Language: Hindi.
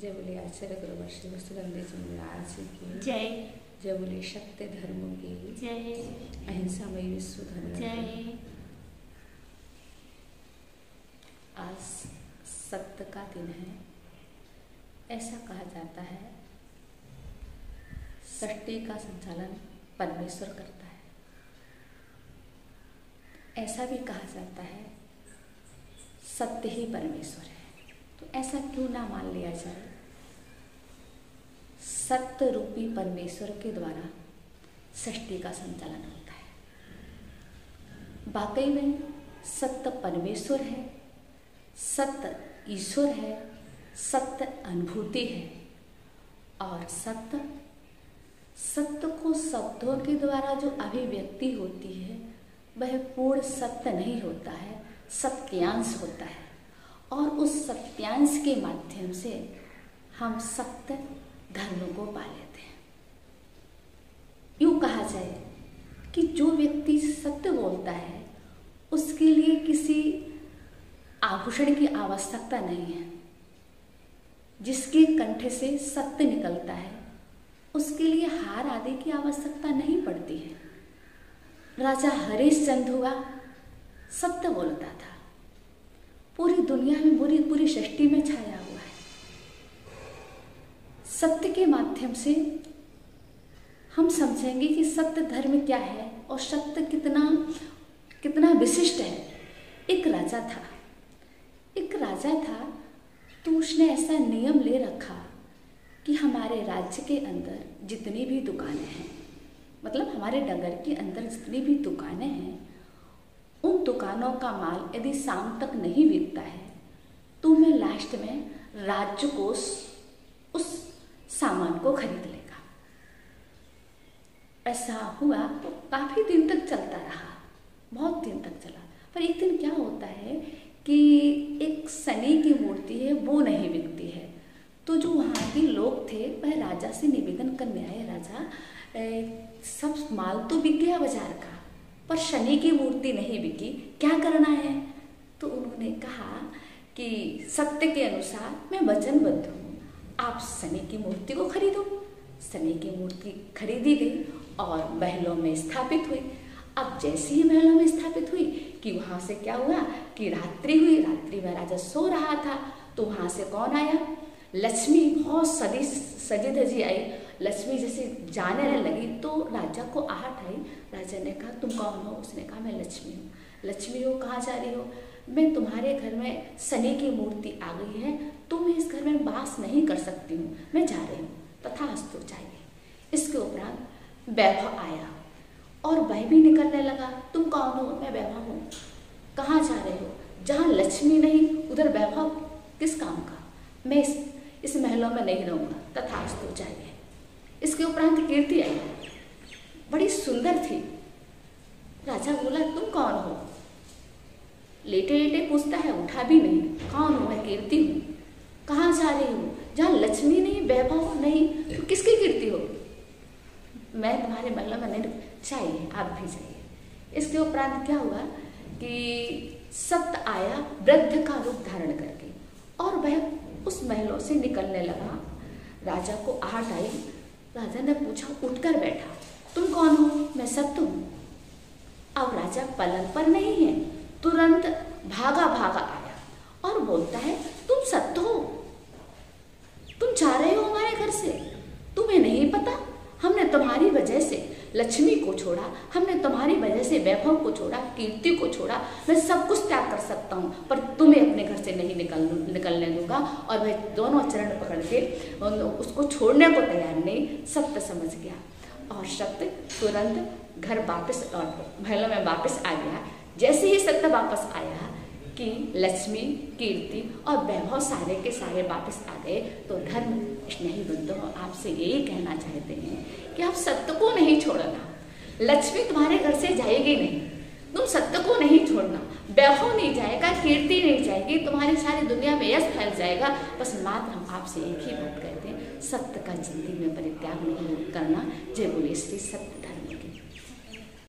जय बोले आचार्य गुरुवर श्री वसुदेव जी महाराज की जय। जय बोले सत्य धर्मों की जय। अहिंसामय विश्व धर्म जय। आज सत्य का दिन है। ऐसा कहा जाता है सृष्टि का संचालन परमेश्वर करता है। ऐसा भी कहा जाता है सत्य ही परमेश्वर है। तो ऐसा क्यों ना मान लिया जाए? सत्य रूपी परमेश्वर के द्वारा सृष्टि का संचालन होता है। वाकई में सत्य परमेश्वर है, सत्य ईश्वर है, सत्य अनुभूति है। और सत्य को शब्दों के द्वारा जो अभिव्यक्ति होती है वह पूर्ण सत्य नहीं होता है, सत्यांश होता है। और उस सत्यांश के माध्यम से हम सत्य धर्म को पा लेते हैं। यूँ कहा जाए कि जो व्यक्ति सत्य बोलता है उसके लिए किसी आभूषण की आवश्यकता नहीं है। जिसके कंठ से सत्य निकलता है उसके लिए हार आदि की आवश्यकता नहीं पड़ती है। राजा हरिश्चंद्र हुआ, सत्य बोलता था, पूरी दुनिया में पूरी सृष्टि में छाया हुआ है। सत्य के माध्यम से हम समझेंगे कि सत्य धर्म क्या है और सत्य कितना विशिष्ट है। एक राजा था तो उसने ऐसा नियम ले रखा कि हमारे राज्य के अंदर जितनी भी दुकानें हैं, मतलब हमारे नगर के अंदर जितनी भी दुकानें हैं, उन दुकानों का माल यदि शाम तक नहीं बिकता है तो मैं लास्ट में राज्य कोष उस सामान को खरीद लेगा। ऐसा हुआ तो काफी दिन तक चलता रहा, बहुत दिन तक चला। पर एक दिन क्या होता है कि एक शनि की मूर्ति है वो नहीं बिकती है। तो जो वहाँ के लोग थे वह राजा से निवेदन करने आए, राजा सब माल तो बिक गया बाजार का पर शनि की मूर्ति नहीं बिकी, क्या करना है? तो उन्होंने कहा कि सत्य के अनुसार मैं वचनबद्ध हूँ, आप शनि की मूर्ति को खरीदो। शनि की मूर्ति खरीदी गई और महलों में स्थापित हुई। अब जैसे ही महलों में स्थापित हुई कि वहाँ से क्या हुआ कि रात्रि हुई। रात्रि में राजा सो रहा था तो वहाँ से कौन आया? लक्ष्मी बहुत सजी धजी आई। लक्ष्मी जैसे जाने लगी तो राजा को आहट आई। राजा ने कहा तुम कौन हो? उसने कहा मैं लक्ष्मी हूँ। लक्ष्मी हो, कहाँ जा रही हो? मैं तुम्हारे घर में शनि की मूर्ति आ गई है तो मैं इस घर में वास नहीं कर सकती हूँ, मैं जा रही हूँ। तथास्तु चाहिए। इसके उपरांत वैभव आया और वह भी निकलने लगा। तुम कौन हो? मैं वैभव हूँ। कहाँ जा रहे हो? जहाँ लक्ष्मी नहीं उधर वैभव किस काम का? मैं इस महलों में नहीं रहूँगा। तथास्तु चाहिए। इसके उपरांत कीर्ति आई, बड़ी सुंदर थी। राजा बोला तुम कौन हो? लेटे लेटे पूछता है, उठा भी नहीं। कौन हो? मैं कीर्ति हूँ। कहाँ जा रही हूँ? जहाँ लक्ष्मी नहीं वैभव नहीं तो किसकी कीर्ति हो? मैं तुम्हारे महलों में नहीं। चाहिए, आप भी चाहिए। इसके उपरांत क्या हुआ कि सत्य आया वृद्ध का रूप धारण करके और वह उस महलों से निकलने लगा। राजा को आहट आई। राजा ने पूछा, उठकर बैठा, तुम कौन हो? मैं सत्य हूँ। अब राजा पलंग पर नहीं है, तुरंत भागा आया और बोलता है तुम सत्य हो? तुम जा रहे हो हमारे घर से? तुम्हें नहीं पता हमने तुम्हारी वजह से लक्ष्मी को छोड़ा, हमने तुम्हारी वजह से वैभव को छोड़ा, कीर्ति को छोड़ा। मैं सब कुछ त्याग कर सकता हूँ पर तुम्हें अपने घर से नहीं निकलने दूंगा। और वह दोनों चरण पकड़ के उसको छोड़ने को तैयार नहीं। सत्य समझ गया और सत्य तुरंत घर वापस और महलों में वापस आ गया। जैसे ही सत्य वापस आया कि लक्ष्मी, कीर्ति और वैभव सारे के सारे वापस आ गए। तो धर्म स्नेही बंधुओं, आपसे यही कहना चाहते हैं कि आप सत्य को नहीं छोड़ना। लक्ष्मी तुम्हारे घर से जाएगी नहीं, तुम सत्य को नहीं छोड़ना। वैभव नहीं जाएगा, कीर्ति नहीं जाएगी, तुम्हारी सारी दुनिया में यश फैल जाएगा। बस मात्र हम आपसे एक ही बात कहते हैं, सत्य का जिंदगी में परित्याग नहीं करना। जय बोले श्री सत्य।